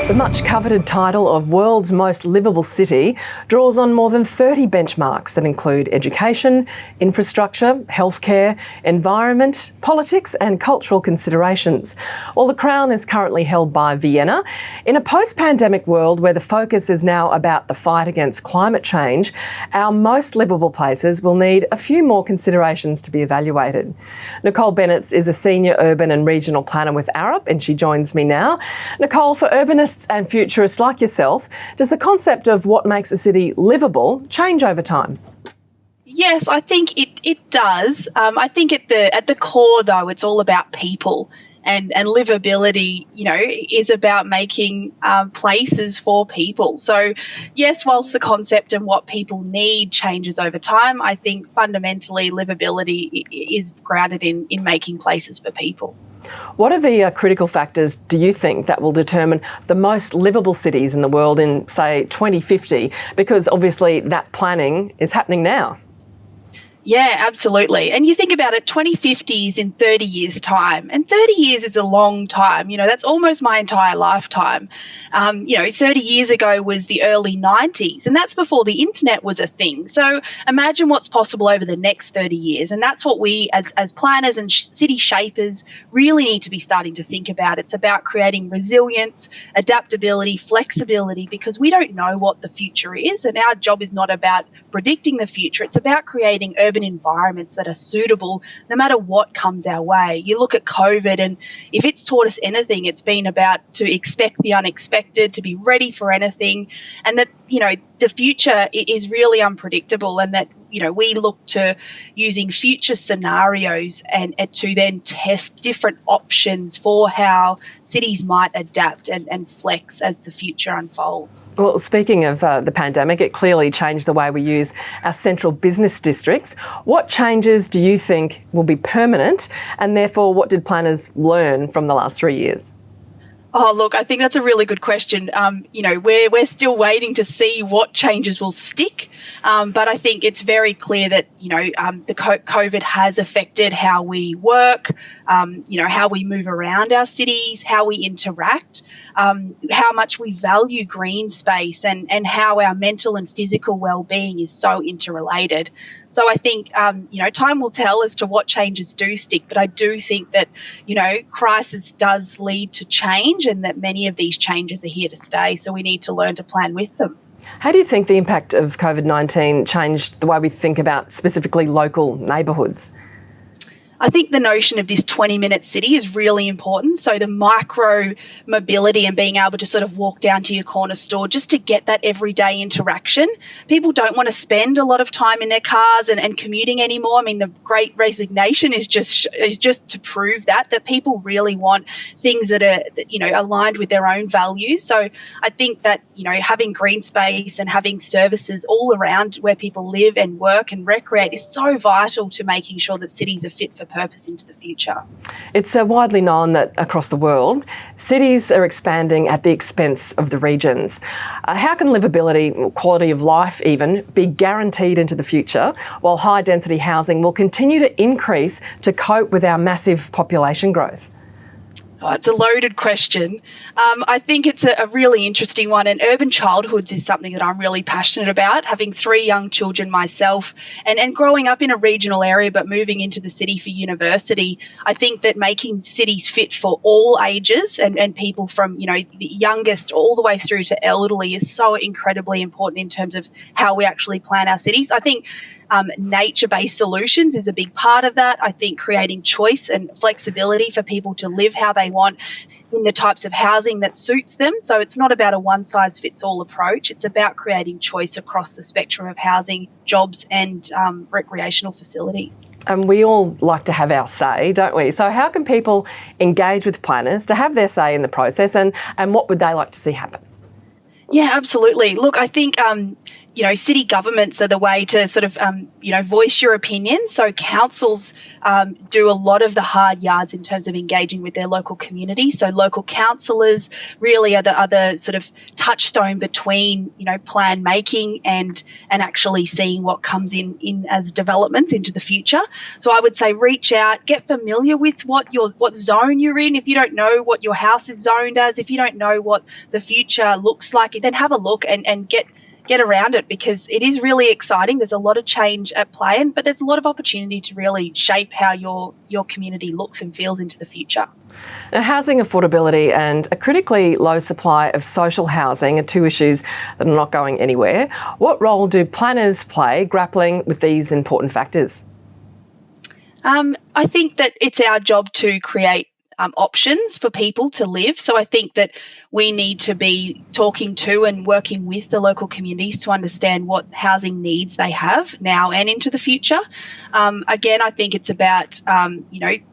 The much coveted title of World's Most Livable City draws on more than 30 benchmarks that include education, infrastructure, healthcare, environment, politics and cultural considerations. While the crown is currently held by Vienna, in a post-pandemic world where the focus is now about the fight against climate change, our most livable places will need a few more considerations to be evaluated. Nicole Bennett is a senior urban and regional planner with Arup, and she joins me now. Nicole, for urbanists and futurists like yourself, does the concept of what makes a city livable change over time? Yes, I think it does. I think at the core, though, it's all about people, and livability, is about making places for people. So, yes, whilst the concept and what people need changes over time, I think fundamentally livability is grounded in making places for people. What are the critical factors, do you think, that will determine the most livable cities in the world in, say, 2050? Because obviously that planning is happening now. Yeah, absolutely. And you think about it, 2050 is in 30 years' time. And 30 years is a long time. That's almost my entire lifetime. 30 years ago was the early 90s, and that's before the internet was a thing. So imagine what's possible over the next 30 years. And that's what we as planners and city shapers really need to be starting to think about. It's about creating resilience, adaptability, flexibility, because we don't know what the future is. And our job is not about predicting the future. It's about creating urban environments that are suitable no matter what comes our way. You look at COVID, and if it's taught us anything, it's been about to expect the unexpected, to be ready for anything, and that, the future is really unpredictable, and that, we look to using future scenarios and to then test different options for how cities might adapt and flex as the future unfolds. Well, speaking of the pandemic, it clearly changed the way we use our central business districts. What changes do you think will be permanent, and therefore what did planners learn from the last 3 years? Oh, look, I think that's a really good question. We're still waiting to see what changes will stick, but I think it's very clear that, the COVID has affected how we work, how we move around our cities, how we interact, how much we value green space, and how our mental and physical well-being is so interrelated. So I think, time will tell as to what changes do stick, but I do think that, crisis does lead to change, and that many of these changes are here to stay. So we need to learn to plan with them. How do you think the impact of COVID-19 changed the way we think about specifically local neighbourhoods? I think the notion of this 20-minute city is really important. So the micro mobility and being able to sort of walk down to your corner store just to get that everyday interaction. People don't want to spend a lot of time in their cars and commuting anymore. I mean, the Great Resignation is just to prove that people really want things that are, aligned with their own values. So I think that, having green space and having services all around where people live and work and recreate is so vital to making sure that cities are fit for purpose into the future. It's widely known that across the world, cities are expanding at the expense of the regions. How can livability, quality of life even, be guaranteed into the future while high density housing will continue to increase to cope with our massive population growth? Oh, it's a loaded question. I think it's a really interesting one, and urban childhoods is something that I'm really passionate about, having 3 young children myself and growing up in a regional area but moving into the city for university. I think that making cities fit for all ages and people from, the youngest all the way through to elderly is so incredibly important in terms of how we actually plan our cities. I think nature-based solutions is a big part of that. I think creating choice and flexibility for people to live how they want in the types of housing that suits them. So it's not about a one-size-fits-all approach. It's about creating choice across the spectrum of housing, jobs and recreational facilities. And we all like to have our say, don't we? So how can people engage with planners to have their say in the process, and what would they like to see happen? Yeah, absolutely. Look, I think, city governments are the way to sort of, voice your opinion. So councils do a lot of the hard yards in terms of engaging with their local community. So local councillors really are the sort of touchstone between, plan making and actually seeing what comes in as developments into the future. So I would say reach out, get familiar with what zone you're in. If you don't know what your house is zoned as, if you don't know what the future looks like, then have a look and get around it, because it is really exciting. There's a lot of change at play, but there's a lot of opportunity to really shape how your community looks and feels into the future. Now, housing affordability and a critically low supply of social housing are two issues that are not going anywhere. What role do planners play grappling with these important factors? I think that it's our job to create options for people to live. So I think that we need to be talking to and working with the local communities to understand what housing needs they have now and into the future. Again, I think it's about,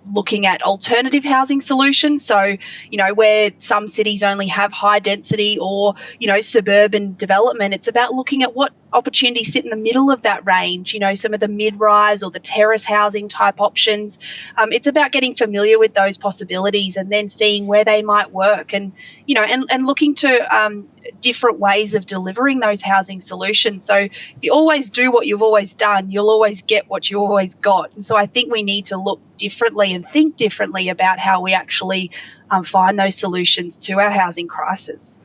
looking at alternative housing solutions. So, where some cities only have high density or, suburban development, it's about looking at what opportunities sit in the middle of that range, some of the mid-rise or the terrace housing type options. It's about getting familiar with those possibilities and then seeing where they might work and looking to different ways of delivering those housing solutions. So if you always do what you've always done, you'll always get what you always got. And so I think we need to look differently and think differently about how we actually find those solutions to our housing crisis.